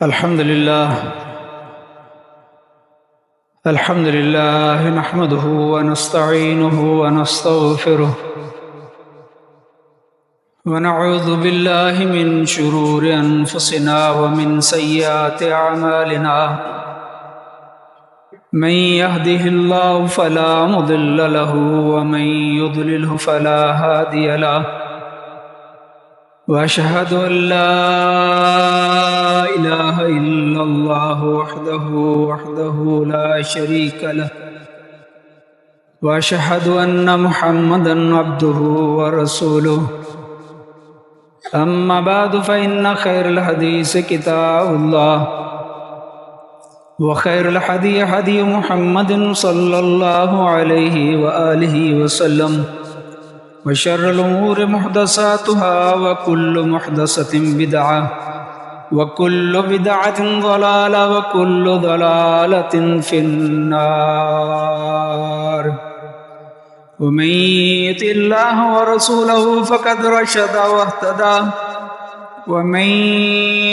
الحمد لله نحمده ونستعينه ونستغفره ونعوذ بالله من شرور أنفسنا ومن سيئات أعمالنا من يهده الله فلا مضل له ومن يضلله فلا هادي له وأشهد أن لا إله إلا الله وحده لا شريك له وأشهد أن محمدا عبده ورسوله أما بعد فإن خير الحديث كتاب الله وخير الهدي هدي محمد صلى الله عليه وآله وسلم وشر الأمور محدثاتها وكل محدثة بدعة وكل بدعة ضلالة وكل ضلالة في النار ومن يطع الله ورسوله فقد رشد واهتدى ومن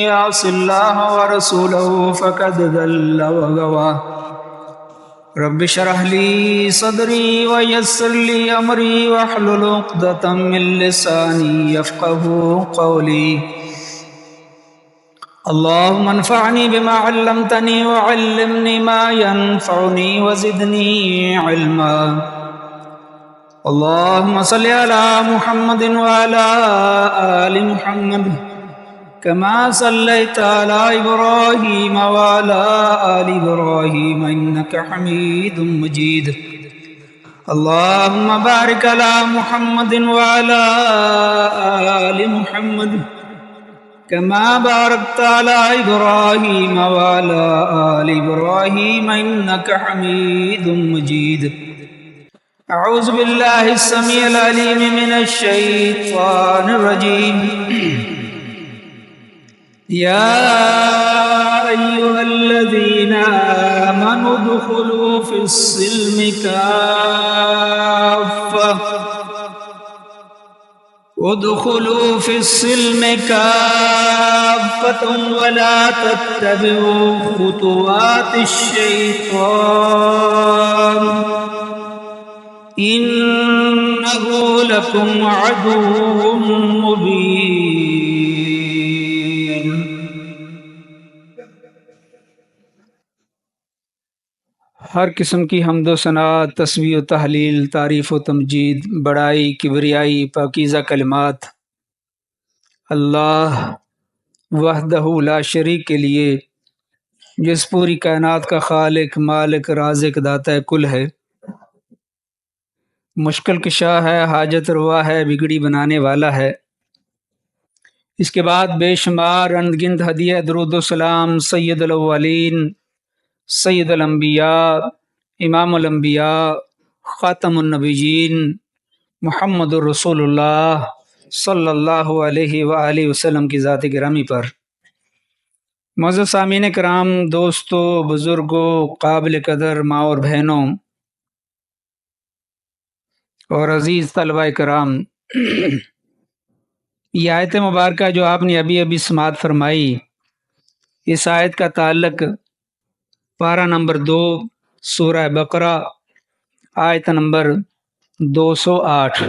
يعص الله ورسوله فقد ضل وغوى رب اشرح لي صدري ويسر لي أمري واحلل عقدة من لساني يفقهوا قولي اللهم انفعني بما علمتني وعلمني ما ينفعني وزدني علما اللهم صل على محمد وعلى آل محمد كما صليت على إبراهيم وعلى آل إبراهيم إنك حميد مجيد اللهم بارك على محمد وعلى آل محمد كما باركت على إبراهيم وعلى آل إبراهيم إنك حميد مجيد أعوذ بالله السميع العليم من الشيطان الرجيم يا أيها الذين آمنوا ادخلوا في السلم كافة ولا تتبعوا خطوات الشيطان إنه لكم عدو مبين ہر قسم کی حمد و ثنا، تسبیح و تحلیل، تعریف و تمجید، بڑائی، کبریائی، پاکیزہ کلمات اللہ وحدہ لا شریک کے لیے، جس پوری کائنات کا خالق، مالک، رازق، داتا کل ہے، مشکل کشا ہے، حاجت روا ہے، بگڑی بنانے والا ہے۔ اس کے بعد بے شمار اندگنت ہدیہ درود و سلام سید الاولین، سید الانبیاء، امام الانبیاء، خاتم النبیین، محمد الرسول اللہ صلی اللہ علیہ وآلہ وسلم کی ذات گرامی پر۔ معزز سامعین کرام، دوستو، بزرگوں، قابل قدر ماں اور بہنوں اور عزیز طلبہ کرام، یہ آیت مبارکہ جو آپ نے ابھی سماعت فرمائی، اس آیت کا تعلق پارہ نمبر 2 سورہ بقرہ آیت نمبر 208۔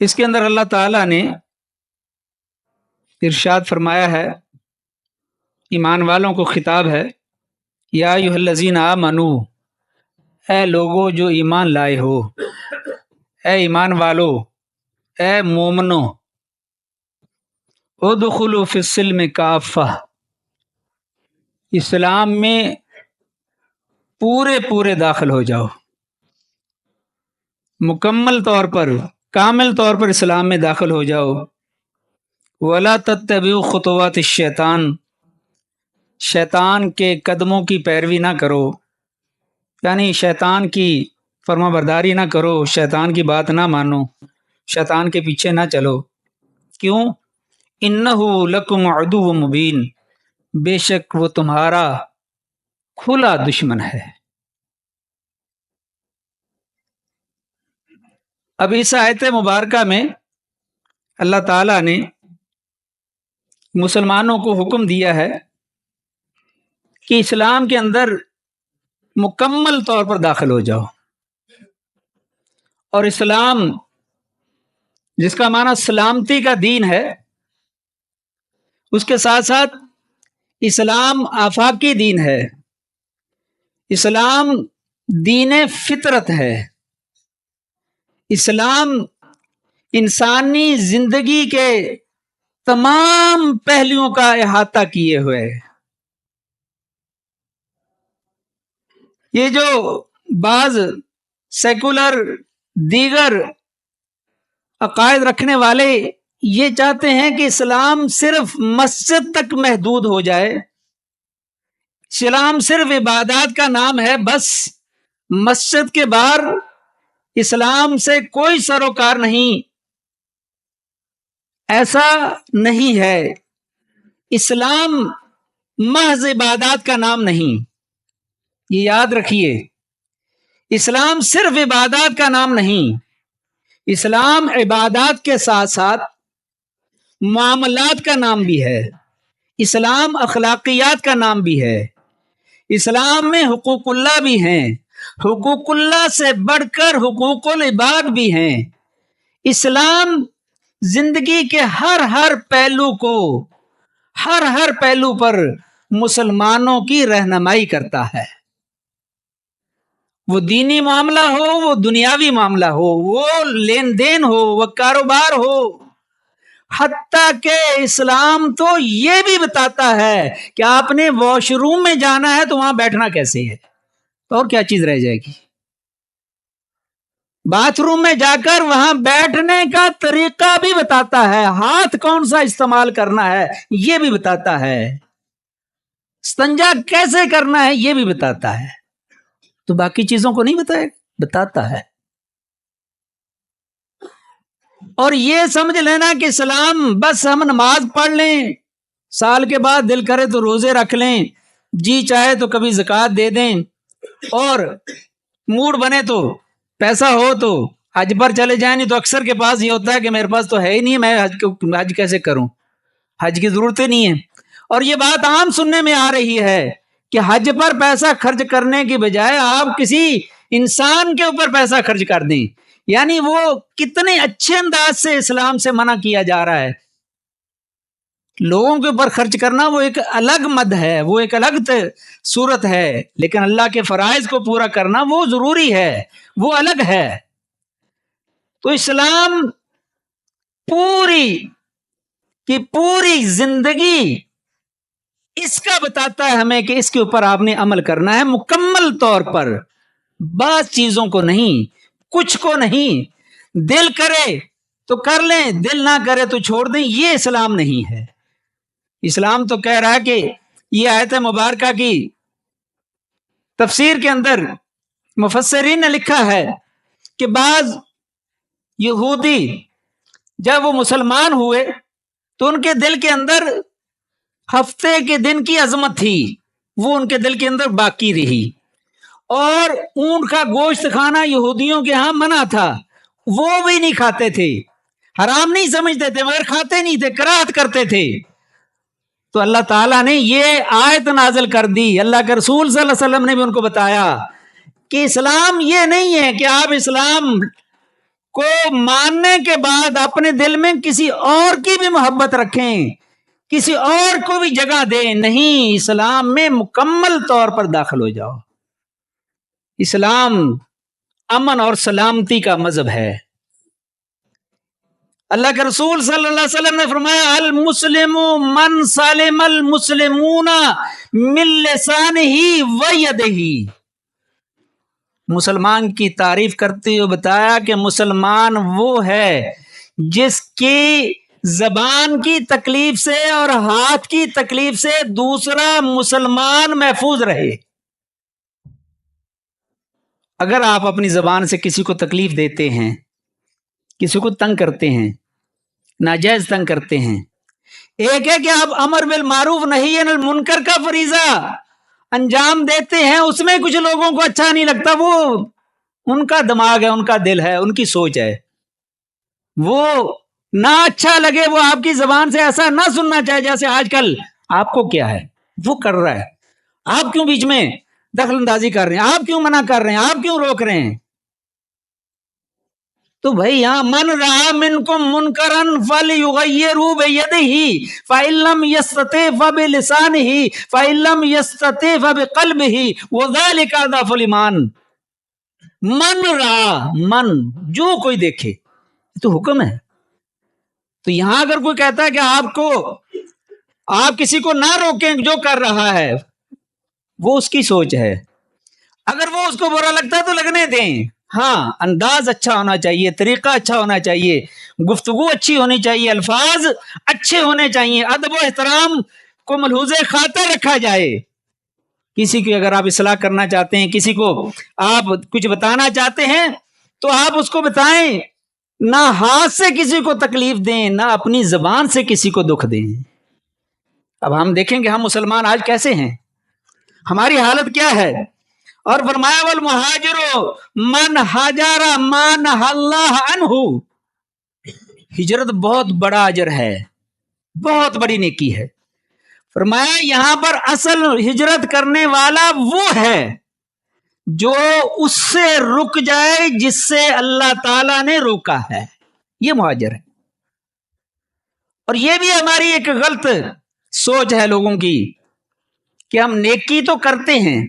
اس کے اندر اللہ تعالیٰ نے ارشاد فرمایا ہے، ایمان والوں کو خطاب ہے، یا ایھا الذین آمنو، اے لوگو جو ایمان لائے ہو، اے ایمان والو، اے مومنو، ادخلوا فی السلم کافہ، اسلام میں پورے داخل ہو جاؤ، مکمل طور پر، کامل طور پر اسلام میں داخل ہو جاؤ۔ ولا تتبعوا خطوات الشیطان، شیطان کے قدموں کی پیروی نہ کرو، یعنی شیطان کی فرما برداری نہ کرو، شیطان کی بات نہ مانو، شیطان کے پیچھے نہ چلو۔ کیوں؟ انہ لکم عدو مبین، بے شک وہ تمہارا کھلا دشمن ہے۔ اب اس آیت مبارکہ میں اللہ تعالیٰ نے مسلمانوں کو حکم دیا ہے کہ اسلام کے اندر مکمل طور پر داخل ہو جاؤ، اور اسلام جس کا معنی سلامتی کا دین ہے، اس کے ساتھ ساتھ اسلام آفاقی دین ہے، اسلام دین فطرت ہے، اسلام انسانی زندگی کے تمام پہلوؤں کا احاطہ کیے ہوئے ہے۔ یہ جو بعض سیکولر دیگر عقائد رکھنے والے یہ چاہتے ہیں کہ اسلام صرف مسجد تک محدود ہو جائے، اسلام صرف عبادات کا نام ہے، بس مسجد کے باہر اسلام سے کوئی سروکار نہیں، ایسا نہیں ہے۔ اسلام محض عبادات کا نام نہیں، یہ یاد رکھیے، اسلام صرف عبادات کا نام نہیں، اسلام عبادات کے ساتھ ساتھ معاملات کا نام بھی ہے، اسلام اخلاقیات کا نام بھی ہے، اسلام میں حقوق اللہ بھی ہیں، حقوق اللہ سے بڑھ کر حقوق العباد بھی ہیں۔ اسلام زندگی کے ہر پہلو پر مسلمانوں کی رہنمائی کرتا ہے، وہ دینی معاملہ ہو، وہ دنیاوی معاملہ ہو، وہ لین دین ہو، وہ کاروبار ہو، حتیٰ کہ اسلام تو یہ بھی بتاتا ہے کہ آپ نے واش روم میں جانا ہے تو وہاں بیٹھنا کیسے ہے، تو اور کیا چیز رہ جائے گی، باتھ روم میں جا کر وہاں بیٹھنے کا طریقہ بھی بتاتا ہے، ہاتھ کون سا استعمال کرنا ہے یہ بھی بتاتا ہے، استنجا کیسے کرنا ہے یہ بھی بتاتا ہے، تو باقی چیزوں کو نہیں بتاتا ہے۔ اور یہ سمجھ لینا کہ اسلام بس ہم نماز پڑھ لیں، سال کے بعد دل کرے تو روزے رکھ لیں، جی چاہے تو کبھی زکوٰۃ دے دیں، اور موڈ بنے تو پیسہ ہو تو حج پر چلے جائیں، نہیں تو اکثر کے پاس یہ ہوتا ہے کہ میرے پاس تو ہے ہی نہیں، میں حج کیسے کروں، حج کی ضرورت ہی نہیں ہے۔ اور یہ بات عام سننے میں آ رہی ہے کہ حج پر پیسہ خرچ کرنے کی بجائے آپ کسی انسان کے اوپر پیسہ خرچ کر دیں، یعنی وہ کتنے اچھے انداز سے اسلام سے منع کیا جا رہا ہے۔ لوگوں کے اوپر خرچ کرنا وہ ایک الگ مد ہے، وہ ایک الگ صورت ہے، لیکن اللہ کے فرائض کو پورا کرنا وہ ضروری ہے، وہ الگ ہے۔ تو اسلام پوری کی پوری زندگی اس کا بتاتا ہے ہمیں کہ اس کے اوپر آپ نے عمل کرنا ہے مکمل طور پر، بعض چیزوں کو نہیں، کچھ کو نہیں، دل کرے تو کر لیں، دل نہ کرے تو چھوڑ دیں، یہ اسلام نہیں ہے۔ اسلام تو کہہ رہا ہے کہ یہ آیت مبارکہ کی تفسیر کے اندر مفسرین نے لکھا ہے کہ بعض یہودی جب وہ مسلمان ہوئے تو ان کے دل کے اندر ہفتے کے دن کی عظمت تھی، وہ ان کے دل کے اندر باقی رہی، اور اونٹ کا گوشت کھانا یہودیوں کے ہاں منع تھا، وہ بھی نہیں کھاتے تھے، حرام نہیں سمجھتے تھے مگر کھاتے نہیں تھے، کراہت کرتے تھے۔ تو اللہ تعالیٰ نے یہ آیت نازل کر دی، اللہ کے رسول صلی اللہ علیہ وسلم نے بھی ان کو بتایا کہ اسلام یہ نہیں ہے کہ آپ اسلام کو ماننے کے بعد اپنے دل میں کسی اور کی بھی محبت رکھیں، کسی اور کو بھی جگہ دیں، نہیں، اسلام میں مکمل طور پر داخل ہو جاؤ۔ اسلام امن اور سلامتی کا مذہب ہے۔ اللہ کے رسول صلی اللہ علیہ وسلم نے فرمایا المسلم من سلم المسلمون من لسانہ و یدہ، مسلمان کی تعریف کرتے ہوئے بتایا کہ مسلمان وہ ہے جس کی زبان کی تکلیف سے اور ہاتھ کی تکلیف سے دوسرا مسلمان محفوظ رہے۔ اگر آپ اپنی زبان سے کسی کو تکلیف دیتے ہیں، کسی کو تنگ کرتے ہیں، ناجائز تنگ کرتے ہیں، ایک ہے کہ آپ امر بالمعروف نہی عن المنکر کا فریضہ انجام دیتے ہیں، اس میں کچھ لوگوں کو اچھا نہیں لگتا، وہ ان کا دماغ ہے، ان کا دل ہے، ان کی سوچ ہے، وہ نہ اچھا لگے وہ آپ کی زبان سے ایسا نہ سننا چاہے جیسے آج کل آپ کو کیا ہے وہ کر رہا ہے. آپ کیوں بیچ میں دخل اندازی کر رہے ہیں؟ آپ کیوں منع کر رہے ہیں؟ آپ کیوں روک رہے ہیں؟ تو بھائی یہاں من رہا منکم منکرن فلیغیرہ بیدہ فإن لم یستطع فبلسانہ فإن لم یستطع فبقلبہ وذلک اضعف الایمان. من رہا، من جو کوئی دیکھے تو حکم ہے. تو یہاں اگر کوئی کہتا ہے کہ آپ کسی کو نہ روکیں جو کر رہا ہے، وہ اس کی سوچ ہے. اگر وہ اس کو برا لگتا ہے تو لگنے دیں. ہاں انداز اچھا ہونا چاہیے، طریقہ اچھا ہونا چاہیے، گفتگو اچھی ہونی چاہیے، الفاظ اچھے ہونے چاہیے، ادب و احترام کو ملحوظ خاطر رکھا جائے. کسی کی اگر آپ اصلاح کرنا چاہتے ہیں، کسی کو آپ کچھ بتانا چاہتے ہیں تو آپ اس کو بتائیں، نہ ہاتھ سے کسی کو تکلیف دیں، نہ اپنی زبان سے کسی کو دکھ دیں. اب ہم دیکھیں گے ہم مسلمان آج کیسے ہیں، ہماری حالت کیا ہے. اور فرمایا والمہاجر من ہاجر ما نہی اللہ عنہ. ہجرت بہت بڑا اجر ہے، بہت بڑی نیکی ہے. فرمایا یہاں پر اصل ہجرت کرنے والا وہ ہے جو اس سے رک جائے جس سے اللہ تعالی نے روکا ہے، یہ مہاجر ہے. اور یہ بھی ہماری ایک غلط سوچ ہے لوگوں کی کہ ہم نیکی تو کرتے ہیں،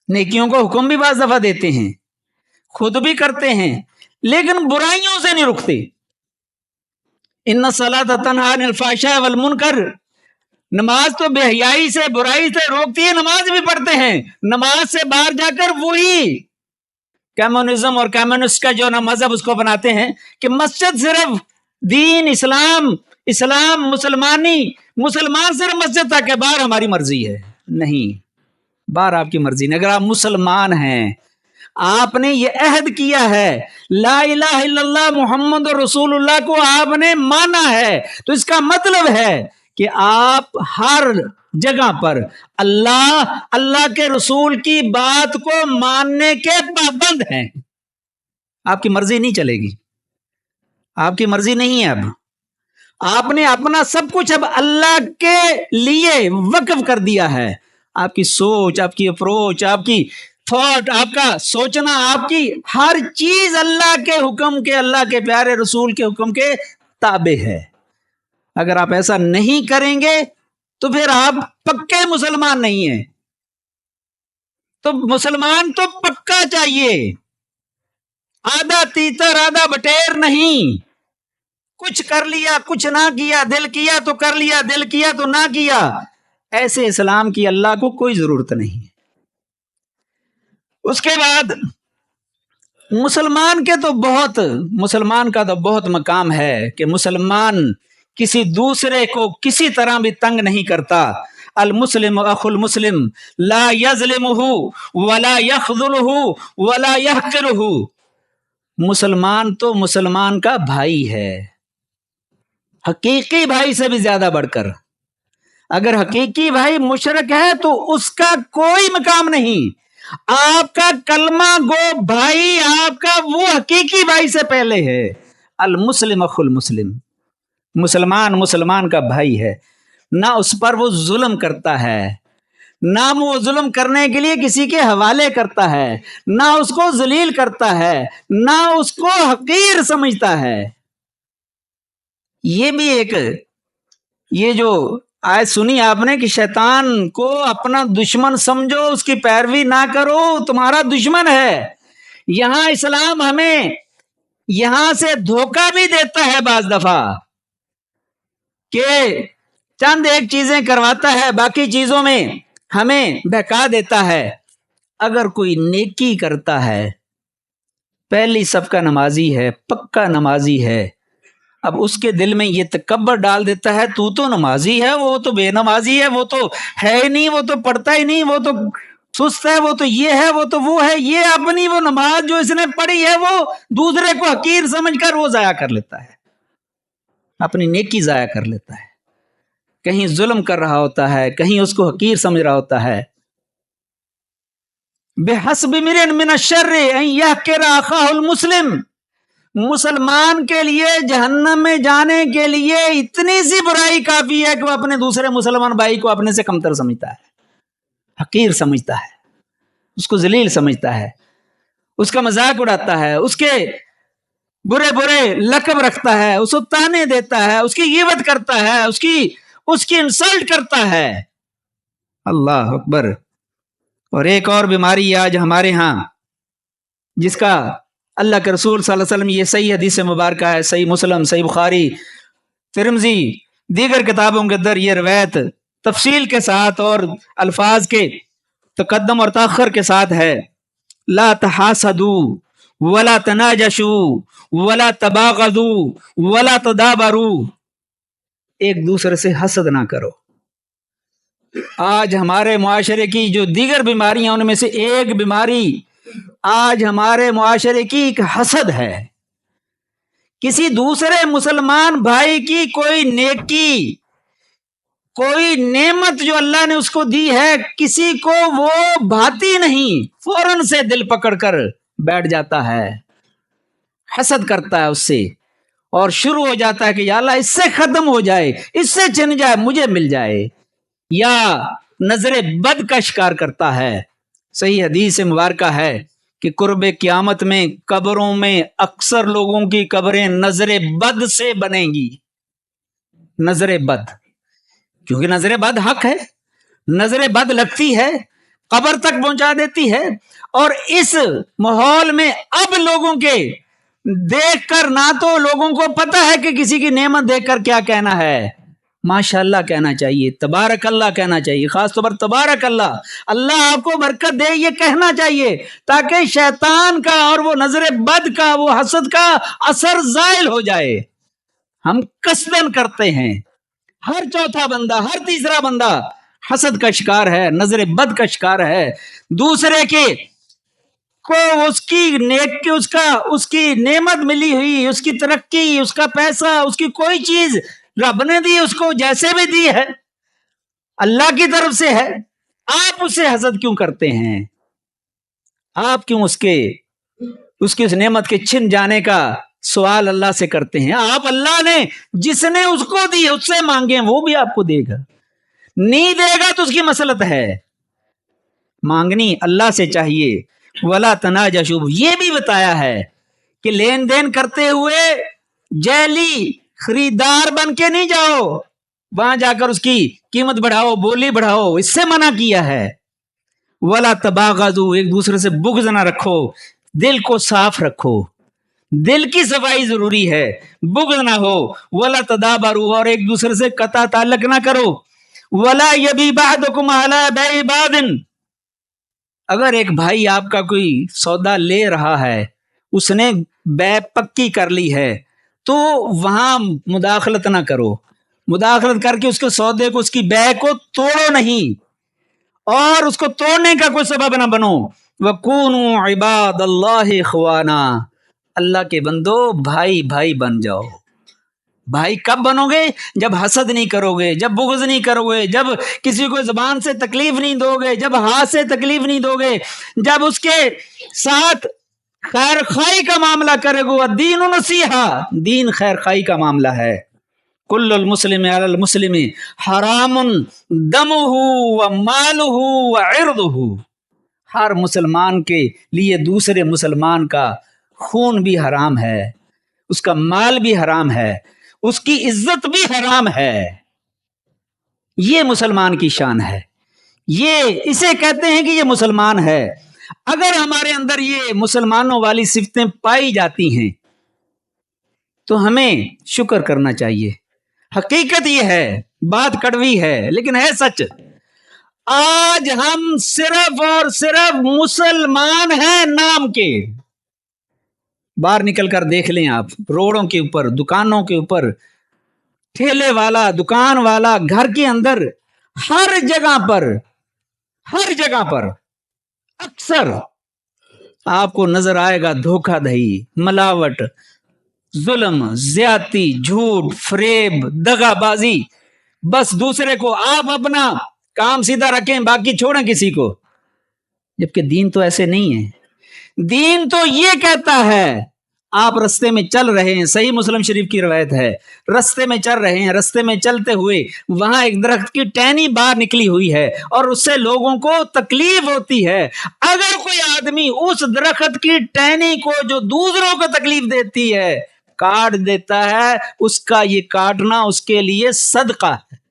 نیکیوں کو حکم بھی بعض دفعہ دیتے ہیں، خود بھی کرتے ہیں، لیکن برائیوں سے نہیں رکتے. ان الصلاۃ تنہی عن الفحشاء والمنکر، نماز تو بے حیائی سے برائی سے روکتی ہے، نماز بھی پڑھتے ہیں، نماز سے باہر جا کر وہی کمیونزم اور کمیونسٹ کا جو نا مذہب اس کو بناتے ہیں کہ مسجد صرف دین اسلام مسلمان صرف مسجد تک ہے، باہر ہماری مرضی ہے. نہیں، باہر آپ کی مرضی نہیں. اگر آپ مسلمان ہیں، آپ نے یہ عہد کیا ہے، لا الہ الا اللہ محمد رسول اللہ کو آپ نے مانا ہے، تو اس کا مطلب ہے کہ آپ ہر جگہ پر اللہ کے رسول کی بات کو ماننے کے پابند ہیں. آپ کی مرضی نہیں چلے گی، آپ کی مرضی نہیں ہے. اب آپ نے اپنا سب کچھ اب اللہ کے لیے وقف کر دیا ہے. آپ کی سوچ، آپ کی اپروچ، آپ کی تھاٹ، آپ کا سوچنا، آپ کی ہر چیز اللہ کے حکم کے، اللہ کے پیارے رسول کے حکم کے تابع ہے. اگر آپ ایسا نہیں کریں گے تو پھر آپ پکے مسلمان نہیں ہیں. تو مسلمان تو پکا چاہیے، آدھا تیتر آدھا بٹیر نہیں. کچھ کر لیا کچھ نہ کیا، دل کیا تو کر لیا، دل کیا تو نہ کیا، ایسے اسلام کی اللہ کو کوئی ضرورت نہیں. اس کے بعد مسلمان کا تو بہت مقام ہے کہ مسلمان کسی دوسرے کو کسی طرح بھی تنگ نہیں کرتا. المسلم اخو المسلم لا یظلمہ ولا یخذلہ ولا یحقرہ. مسلمان تو مسلمان کا بھائی ہے، حقیقی بھائی سے بھی زیادہ بڑھ کر. اگر حقیقی بھائی مشرک ہے تو اس کا کوئی مقام نہیں. آپ کا کلمہ گو بھائی، آپ کا وہ حقیقی بھائی سے پہلے ہے. المسلم اخو المسلم، مسلمان کا بھائی ہے. نہ اس پر وہ ظلم کرتا ہے، نہ وہ ظلم کرنے کے لیے کسی کے حوالے کرتا ہے، نہ اس کو ذلیل کرتا ہے، نہ اس کو حقیر سمجھتا ہے. یہ بھی ایک یہ جو آیت سنی آپ نے کہ شیطان کو اپنا دشمن سمجھو، اس کی پیروی نہ کرو، تمہارا دشمن ہے. یہاں اسلام ہمیں یہاں سے دھوکہ بھی دیتا ہے بعض دفعہ کہ چند ایک چیزیں کرواتا ہے، باقی چیزوں میں ہمیں بہکا دیتا ہے. اگر کوئی نیکی کرتا ہے، پہلی صف کا نمازی ہے، پکا نمازی ہے، اب اس کے دل میں یہ تکبر ڈال دیتا ہے تو نمازی ہے، وہ تو بے نمازی ہے، وہ تو ہے ہی نہیں، وہ تو پڑھتا ہی نہیں، وہ تو سست ہے، وہ تو یہ ہے، وہ تو وہ ہے. یہ اپنی وہ نماز جو اس نے پڑھی ہے وہ دوسرے کو حقیر سمجھ کر وہ ضائع کر لیتا ہے، اپنی نیکی ضائع کر لیتا ہے. کہیں ظلم کر رہا ہوتا ہے، کہیں اس کو حقیر سمجھ رہا ہوتا ہے. بِحَسْبِ امْرِئٍ مِّنَ الشَّرِّ أَن يَحْقِرَ أَخَاهُ الْمُسْلِمَ. مسلمان کے لیے جہنم میں جانے کے لیے اتنی سی برائی کافی ہے کہ وہ اپنے دوسرے مسلمان بھائی کو اپنے سے کمتر سمجھتا ہے، حقیر سمجھتا ہے، اس کو ذلیل سمجھتا ہے، اس کا مذاق اڑاتا ہے، اس کے برے برے لقب رکھتا ہے، اس کو تانے دیتا ہے، اس کی غیبت کرتا ہے، اس کی انسلٹ کرتا ہے۔ اللہ اکبر۔ اور ایک اور بیماری آج ہمارے ہاں، جس کا اللہ کے رسول صلی اللہ علیہ وسلم، یہ صحیح حدیث مبارکہ ہے، صحیح مسلم، صحیح بخاری، ترمذی، دیگر کتابوں کے اندر یہ روایت تفصیل کے ساتھ اور الفاظ کے تقدم اور تاخر کے ساتھ ہے، لا تحاسدوا ولا تناجشوا ولا تباغضوا ولا تدابروا، ایک دوسرے سے حسد نہ کرو۔ آج ہمارے معاشرے کی جو دیگر بیماریاں، ان میں سے ایک بیماری آج ہمارے معاشرے کی ایک حسد ہے۔ کسی دوسرے مسلمان بھائی کی کوئی نیکی، کوئی نعمت جو اللہ نے اس کو دی ہے، کسی کو وہ بھاتی نہیں، فوراً سے دل پکڑ کر بیٹھ جاتا ہے، حسد کرتا ہے اس سے، اور شروع ہو جاتا ہے کہ یا اللہ اس سے ختم ہو جائے، اس سے چھن جائے، مجھے مل جائے، یا نظر بد کا شکار کرتا ہے۔ صحیح حدیث مبارکہ ہے کہ قرب قیامت میں قبروں میں اکثر لوگوں کی قبریں نظر بد سے بنیں گی، نظر بد، کیونکہ نظر بد حق ہے، نظر بد لگتی ہے، قبر تک پہنچا دیتی ہے۔ اور اس ماحول میں اب لوگوں کے دیکھ کر، نہ تو لوگوں کو پتہ ہے کہ کسی کی نعمت دیکھ کر کیا کہنا ہے، ماشاء اللہ کہنا چاہیے، تبارک اللہ کہنا چاہیے، خاص طور پر تبارک اللہ، اللہ آپ کو برکت دے، یہ کہنا چاہیے، تاکہ شیطان کا اور وہ نظر بد کا، وہ حسد کا اثر زائل ہو جائے۔ ہم قصدن کرتے ہیں، ہر چوتھا بندہ، ہر تیسرا بندہ حسد کا شکار ہے، نظر بد کا شکار ہے، دوسرے کے کو اس کی نعمت ملی ہوئی، اس کی ترقی، اس کا پیسہ، اس کی کوئی چیز رب نے دی، اس کو جیسے بھی دی ہے، اللہ کی طرف سے ہے، آپ اسے حسد کیوں کرتے ہیں؟ آپ کیوں اس کی اس نعمت کے چھن جانے کا سوال اللہ سے کرتے ہیں؟ آپ اللہ نے جس نے اس کو دی اس سے مانگیں، وہ بھی آپ کو دے گا، نہیں دے گا تو اس کی مسلط ہے، مانگنی اللہ سے چاہیے۔ ولا تناجشوا، یہ بھی بتایا ہے کہ لین دین کرتے ہوئے جیلی خریدار بن کے نہیں جاؤ، وہاں جا کر اس کی قیمت بڑھاؤ، بولی بڑھاؤ، اس سے منع کیا ہے۔ ولا تباغضوا، ایک دوسرے سے بغض نہ رکھو، دل کو صاف رکھو، دل کی صفائی ضروری ہے، بغض نہ ہو۔ ولا تدابروا، اور ایک دوسرے سے قطع تعلق نہ کرو۔ ولا یبی بعضکم علی بیع بعض، اگر ایک بھائی آپ کا کوئی سودا لے رہا ہے، اس نے بیع پکی کر لی ہے، تو وہاں مداخلت نہ کرو، مداخلت کر کے اس کے سودے کو، اس کی بیع کو توڑو نہیں، اور اس کو توڑنے کا کوئی سبب نہ بنو۔ وَكُونُوا عِبَادَ اللَّهِ إِخْوَانًا، اللہ کے بندو بھائی بھائی بن جاؤ۔ بھائی کب بنو گے؟ جب حسد نہیں کرو گے، جب بغض نہیں کرو گے، جب کسی کو زبان سے تکلیف نہیں دو گے، جب ہاتھ سے تکلیف نہیں دو گے، جب اس کے ساتھ خیر خائی کا معاملہ کرے گا۔ دین نصیحہ، دین خیر خائی کا معاملہ ہے۔ کل المسلم علی المسلم حرام دمہ ومالہ وعرضہ، ہر مسلمان کے لیے دوسرے مسلمان کا خون بھی حرام ہے، اس کا مال بھی حرام ہے، اس کی عزت بھی حرام ہے۔ یہ مسلمان کی شان ہے، یہ اسے کہتے ہیں کہ یہ مسلمان ہے۔ اگر ہمارے اندر یہ مسلمانوں والی صفتیں پائی جاتی ہیں تو ہمیں شکر کرنا چاہیے۔ حقیقت یہ ہے، بات کڑوی ہے لیکن ہے سچ، آج ہم صرف اور صرف مسلمان ہیں نام کے۔ باہر نکل کر دیکھ لیں آپ، روڈوں کے اوپر، دکانوں کے اوپر، ٹھیلے والا، دکان والا، گھر کے اندر، ہر جگہ پر اکثر آپ کو نظر آئے گا دھوکہ دہی، ملاوٹ، ظلم، زیادتی، جھوٹ، فریب، دغا بازی، بس دوسرے کو، آپ اپنا کام سیدھا رکھیں، باقی چھوڑیں کسی کو، جبکہ دین تو ایسے نہیں ہے۔ دین تو یہ کہتا ہے آپ رستے میں چل رہے ہیں، صحیح مسلم شریف کی روایت ہے، رستے میں چل رہے ہیں، رستے میں چلتے ہوئے وہاں ایک درخت کی ٹہنی باہر نکلی ہوئی ہے اور اس سے لوگوں کو تکلیف ہوتی ہے، اگر کوئی آدمی اس درخت کی ٹہنی کو جو دوسروں کو تکلیف دیتی ہے کاٹ دیتا ہے، اس کا یہ کاٹنا اس کے لیے صدقہ ہے۔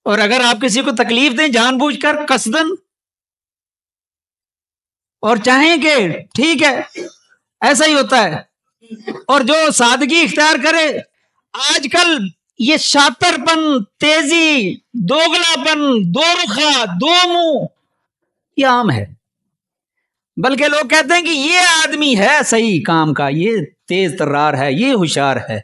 اور اگر آپ کسی کو تکلیف دیں جان بوجھ کر قصدن اور چاہیں کہ ٹھیک ہے ایسا ہی ہوتا ہے، اور جو سادگی اختیار کرے، آج کل یہ شاطر پن، تیزی، دوگلا پن، دو رخا، دو منہ یہ عام ہے، بلکہ لوگ کہتے ہیں کہ یہ آدمی ہے صحیح کام کا، یہ تیز ترار ہے، یہ ہوشیار ہے۔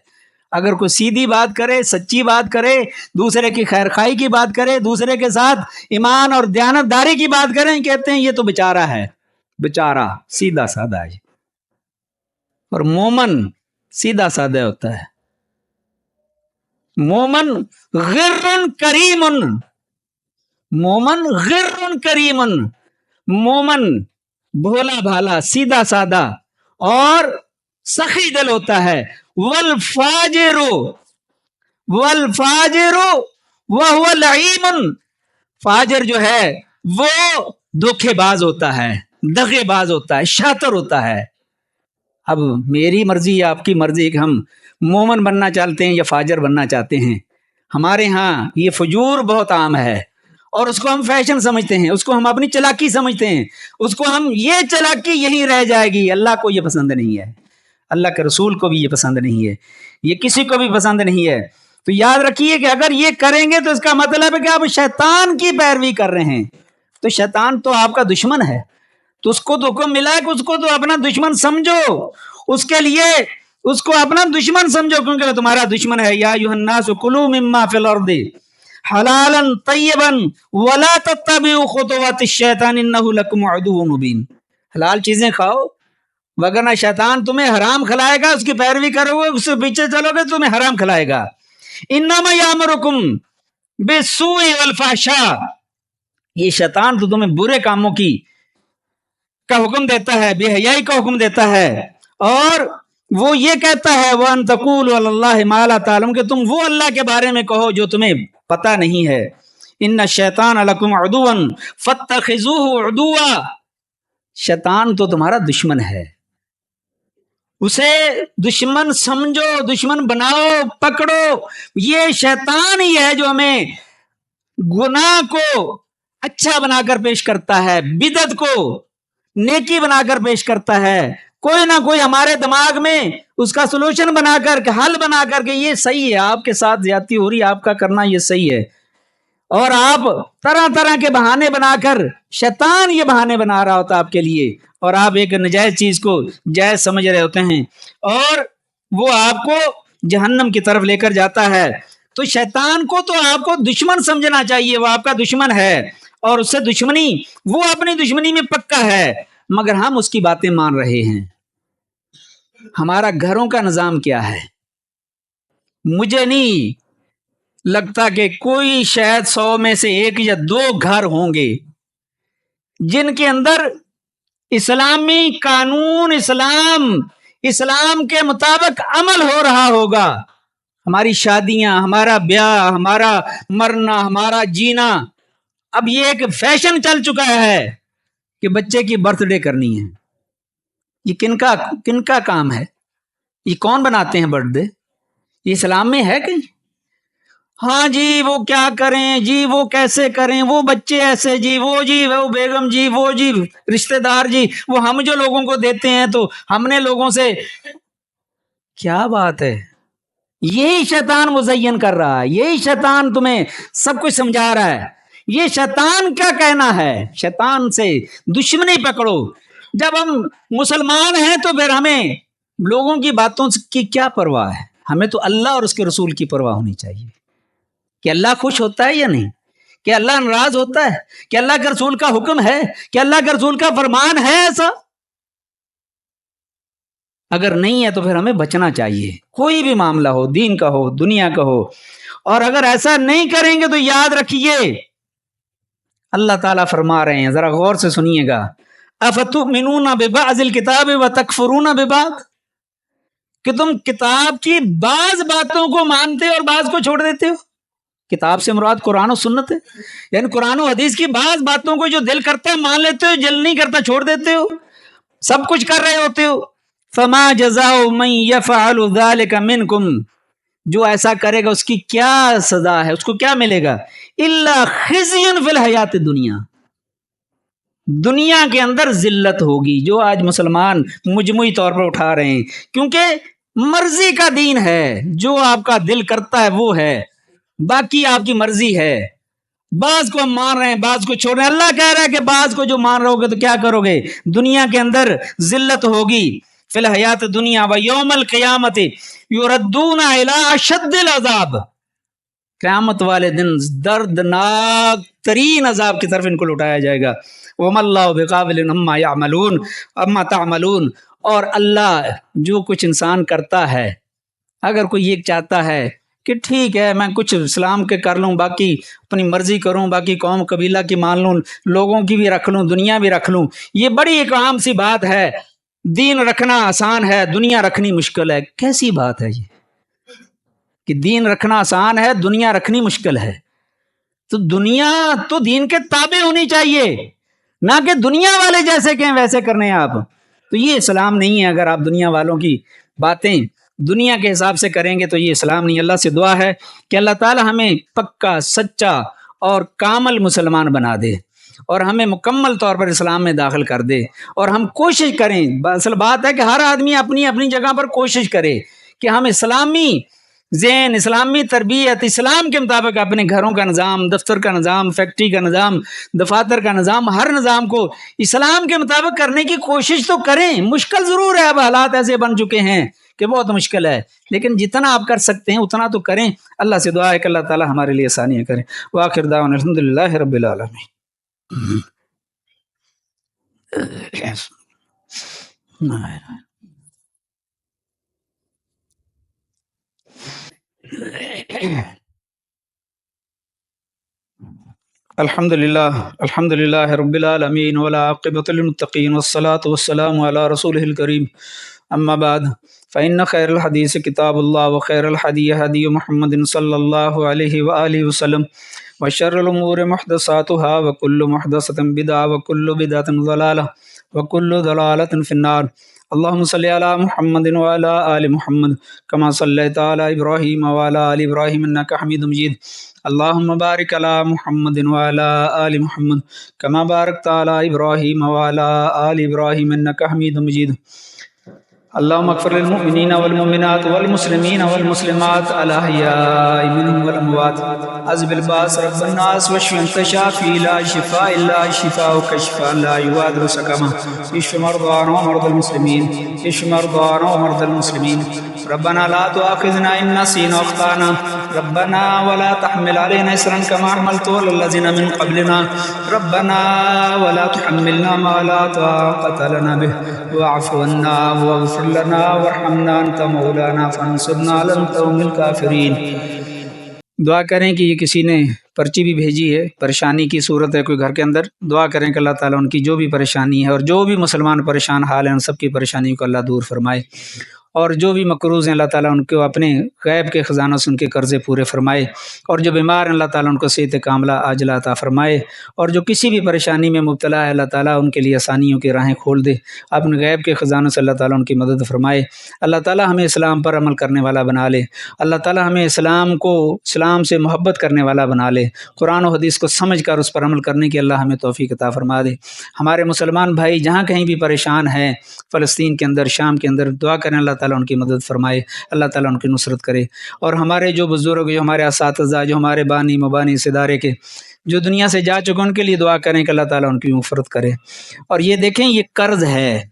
اگر کوئی سیدھی بات کرے، سچی بات کرے، دوسرے کی خیر خواہی کی بات کرے، دوسرے کے ساتھ ایمان اور دیانت داری کی بات کریں، کہتے ہیں یہ تو بیچارہ ہے، بیچارہ سیدھا سادہ ہے۔ اور مومن سیدھا سادہ ہوتا ہے، مومن غر کریم، مومن غر کریم، مومن بھولا بھالا، سیدھا سادہ اور سخی دل ہوتا ہے۔ والفاجر والفاجر وهو لعیم، فاجر جو ہے وہ دھوکے باز ہوتا ہے، دغے باز ہوتا ہے، شاطر ہوتا ہے۔ اب میری مرضی یا آپ کی مرضی کہ ہم مومن بننا چاہتے ہیں یا فاجر بننا چاہتے ہیں۔ ہمارے ہاں یہ فجور بہت عام ہے اور اس کو ہم فیشن سمجھتے ہیں، اس کو ہم اپنی چلاکی سمجھتے ہیں، اس کو ہم یہ چلاکی یہیں رہ جائے گی۔ اللہ کو یہ پسند نہیں ہے، اللہ کے رسول کو بھی یہ پسند نہیں ہے، یہ کسی کو بھی پسند نہیں ہے۔ تو یاد رکھیے کہ اگر یہ کریں گے تو اس کا مطلب ہے کہ آپ شیطان کی پیروی کر رہے ہیں، تو شیطان تو آپ کا دشمن ہے، تو اس کو تو حکم ملا ہے کہ اس کو تو اپنا دشمن سمجھو، اس کے لیے اس کو اپنا دشمن سمجھو، کیونکہ وہ تمہارا دشمن ہے۔ یا ایھا الناس کلوا مما فی الارض حلالا طیبا ولا تتبعوا خطوات الشیطان انہ لکم عدو مبین، حلال چیزیں کھاؤ وگرنہ شیطان تمہیں حرام کھلائے گا، اس کی پیروی کرو گے، اس سے پیچھے چلو گے تمہیں حرام کھلائے گا۔ انما یامرکم بالسوء والفحشاء، یہ شیطان تو تمہیں برے کاموں کا حکم دیتا ہے، بے حیائی کا حکم دیتا ہے، اور وہ یہ کہتا ہے وَأَن تَقُولُوا عَلَى اللَّهِ مَا لَا تَعْلَمُونَ، کہ تم وہ اللہ کے بارے میں کہو جو تمہیں پتہ نہیں ہے۔ ان الشیطان لکم عدوا فاتخذوه عدوا، شیطان تو تمہارا دشمن ہے، اسے دشمن سمجھو، دشمن بناؤ، پکڑو۔ یہ شیطان ہی ہے جو ہمیں گناہ کو اچھا بنا کر پیش کرتا ہے، بدعت کو نیکی بنا کر پیش کرتا ہے، کوئی نہ کوئی ہمارے دماغ میں اس کا سلوشن بنا کر کے، حل بنا کر کے، یہ صحیح ہے، آپ کے ساتھ زیادتی ہو رہی ہے، آپ کا کرنا یہ صحیح ہے، اور آپ طرح طرح کے بہانے بنا کر، شیطان یہ بہانے بنا رہا ہوتا آپ کے لیے، اور آپ ایک نجائز چیز کو جائز سمجھ رہے ہوتے ہیں، اور وہ آپ کو جہنم کی طرف لے کر جاتا ہے۔ تو شیطان کو تو آپ کو دشمن سمجھنا چاہیے، وہ آپ کا دشمن ہے، اور اس سے دشمنی، وہ اپنی دشمنی میں پکا ہے، مگر ہم اس کی باتیں مان رہے ہیں۔ ہمارا گھروں کا نظام کیا ہے؟ مجھے نہیں لگتا کہ کوئی شاید 100 میں سے 1 یا 2 گھر ہوں گے جن کے اندر اسلامی قانون، اسلام کے مطابق عمل ہو رہا ہوگا۔ ہماری شادیاں، ہمارا بیاہ، ہمارا مرنا، ہمارا جینا، اب یہ ایک فیشن چل چکا ہے کہ بچے کی برتھ ڈے کرنی ہے۔ یہ کن کا کام ہے؟ یہ کون بناتے ہیں برتھ ڈے؟ یہ اسلام میں ہے کہیں؟ ہاں جی وہ کیا کریں جی، وہ کیسے کریں، وہ بچے ایسے جی، وہ بیگم جی، وہ جی رشتہ دار جی، وہ ہم جو لوگوں کو دیتے ہیں تو ہم نے لوگوں سے، کیا بات ہے؟ یہی شیطان مزین کر رہا ہے، یہی شیطان تمہیں سب کچھ سمجھا رہا ہے۔ یہ شیطان کا کہنا ہے، شیطان سے دشمنی پکڑو۔ جب ہم مسلمان ہیں تو پھر ہمیں لوگوں کی باتوں کی کیا پرواہ ہے؟ ہمیں تو اللہ اور اس کے رسول کی پرواہ ہونی چاہیے کہ اللہ خوش ہوتا ہے یا نہیں، کہ اللہ ناراض ہوتا ہے، کہ اللہ کے رسول کا حکم ہے، کہ اللہ کے رسول کا فرمان ہے ایسا۔ اگر نہیں ہے تو پھر ہمیں بچنا چاہیے، کوئی بھی معاملہ ہو، دین کا ہو، دنیا کا ہو، اور اگر ایسا نہیں کریں گے تو یاد رکھیے اللہ تعالیٰ فرما رہے ہیں، ذرا غور سے سنیے گا، افتؤمنون ببعض الکتاب وتکفرون ببعض، کہ تم کتاب کی بعض باتوں کو مانتے اور بعض کو چھوڑ دیتے ہو. کتاب سے مراد قرآن و سنت ہے، یعنی قرآن و حدیث کی بعض باتوں کو جو دل کرتا ہے مان لیتے ہو، دل نہیں کرتا چھوڑ دیتے ہو، سب کچھ کر رہے ہوتے ہو. فما جزاء من يفعل ذلك منكم، جو ایسا کرے گا اس کی کیا سزا ہے، اس کو کیا ملے گا؟ الا خزي في الحیات الدنیا، دنیا کے اندر ذلت ہوگی، جو آج مسلمان مجموعی طور پر اٹھا رہے ہیں، کیونکہ مرضی کا دین ہے، جو آپ کا دل کرتا ہے وہ ہے، باقی آپ کی مرضی ہے. بعض کو ہم مان رہے ہیں، بعض کو چھوڑ رہے ہیں. اللہ کہہ رہا ہے کہ بعض کو جو مان رہو گے تو کیا کرو گے؟ دنیا کے اندر ذلت ہوگی. فی الحیات دنیا و یوم القیامت یردون الی اشد العذاب، قیامت والے دن دردناک ترین عذاب کی طرف ان کو لٹایا جائے گا. وما اللہ بغافل عما یعملون اما تعملون، اور اللہ جو کچھ انسان کرتا ہے، اگر کوئی یہ چاہتا ہے کہ ٹھیک ہے میں کچھ اسلام کے کر لوں، باقی اپنی مرضی کروں، باقی قوم قبیلہ کی مان لوں، لوگوں کی بھی رکھ لوں، دنیا بھی رکھ لوں، یہ بڑی ایک عام سی بات ہے. دین رکھنا آسان ہے، دنیا رکھنی مشکل ہے. کیسی بات ہے یہ کہ دین رکھنا آسان ہے، دنیا رکھنی مشکل ہے؟ تو دنیا تو دین کے تابع ہونی چاہیے، نہ کہ دنیا والے جیسے کہیں ویسے کرنے ہیں آپ. تو یہ اسلام نہیں ہے. اگر آپ دنیا والوں کی باتیں دنیا کے حساب سے کریں گے تو یہ اسلام نہیں. اللہ سے دعا ہے کہ اللہ تعالی ہمیں پکا سچا اور کامل مسلمان بنا دے، اور ہمیں مکمل طور پر اسلام میں داخل کر دے. اور ہم کوشش کریں، اصل بات ہے کہ ہر آدمی اپنی اپنی جگہ پر کوشش کرے کہ ہم اسلامی ذہن، اسلامی تربیت، اسلام کے مطابق اپنے گھروں کا نظام، دفتر کا نظام، فیکٹری کا نظام، دفاتر کا نظام، ہر نظام کو اسلام کے مطابق کرنے کی کوشش تو کریں. مشکل ضرور ہے، اب حالات ایسے بن چکے ہیں کہ بہت مشکل ہے، لیکن جتنا آپ کر سکتے ہیں اتنا تو کریں. اللہ سے دعا ہے کہ اللہ تعالی ہمارے لیے آسانیاں کریں. وآخر دعوانا الحمدللہ رب العالمین. الحمد للہ رب العالمین والعاقبۃ للمتقین والصلاة والسلام علی رسولہ الکریم. اما بعد فإن خیر الحدیث کتاب اللہ وخیر الحدی ہدی محمد صلی اللہ علیہ وآلہ وسلم وشر الامور محدثاتها وکل محدثۃ بدعہ وکل بدعۃ ضلالہ وکل ضلالۃ فی النار. اللہم صلی علی محمد وعلی آل محمد کما صلیت علی ابراہیم وعلی آل ابراہیم انک حمید مجید. اللہم بارک علی محمد وعلی آل محمد کما بارکت علی ابراہیم وعلی آل ابراہیم انک حمید مجید. اللہم اغفر للمؤمنین والمؤمنات والمسلمین والمسلمات الاحیاء منهم والاموات. اذهب الباس رب الناس واشف انت شافی لا شفاء الا شفاؤک شفاء لا یغادر سقما. اشف مرضانا ومرضى المسلمین، اشف مرضانا ومرضى المسلمین. ربنا لا تؤاخذنا ان نسینا واخطانا، ربنا ولا تحمل علينا اسرا كما حملته على الذين من قبلنا، ربنا ولا تحملنا ما لا طاقة لنا به واعف عنا واغفر لنا وارحمنا انت مولانا فانصرنا على القوم الكافرين. دعا کریں کہ یہ کسی نے پرچی بھی بھیجی ہے، پریشانی کی صورت ہے کوئی گھر کے اندر. دعا کریں کہ اللہ تعالیٰ ان کی جو بھی پریشانی ہے اور جو بھی مسلمان پریشان حال ہیں ان سب کی پریشانی کو اللہ دور فرمائے، اور جو بھی مقروض ہیں اللہ تعالیٰ ان کو اپنے غیب کے خزانوں سے ان کے قرضے پورے فرمائے، اور جو بیمار ہیں اللہ تعالیٰ ان کو صحت کاملہ عاجلہ عطا فرمائے، اور جو کسی بھی پریشانی میں مبتلا ہے اللہ تعالیٰ ان کے لیے آسانیوں کی راہیں کھول دے. اپنے غیب کے خزانوں سے اللہ تعالیٰ ان کی مدد فرمائے. اللہ تعالیٰ ہمیں اسلام پر عمل کرنے والا بنا لے. اللہ تعالیٰ ہمیں اسلام سے محبت کرنے والا بنا لے. قرآن و حدیث کو سمجھ کر اس پر عمل کرنے کی اللہ ہمیں توفیق عطا فرما دے. ہمارے مسلمان بھائی جہاں کہیں بھی پریشان ہیں، فلسطین کے اندر، شام کے اندر، دعا کریں اللہ تعالیٰ ان کی مدد فرمائے، اللہ تعالیٰ ان کی نصرت کرے. اور ہمارے جو بزرگ، جو ہمارے اساتذہ، جو ہمارے بانی مبانی اس ادارے کے جو دنیا سے جا چکے ان کے لیے دعا کریں کہ اللہ تعالیٰ ان کی مغفرت کرے. اور یہ دیکھیں یہ قرض ہے،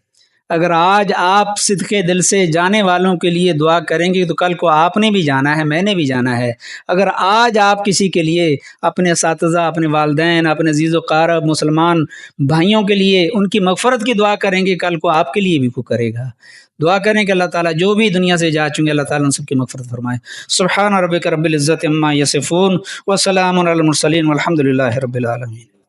اگر آج آپ صدقے دل سے جانے والوں کے لیے دعا کریں گے تو کل کو آپ نے بھی جانا ہے، میں نے بھی جانا ہے. اگر آج آپ کسی کے لیے، اپنے اساتذہ، اپنے والدین، اپنے عزیز و قارب مسلمان بھائیوں کے لیے ان کی مغفرت کی دعا کریں گے، کل کو آپ کے لیے بھی کوئی کرے گا. دعا کریں کہ اللہ تعالیٰ جو بھی دنیا سے جا چکے اللہ تعالیٰ ان سب کی مغفرت فرمائے. سبحان ربک رب العزت عما یصفون وسلام علی المرسلین والحمد للہ رب العالمین.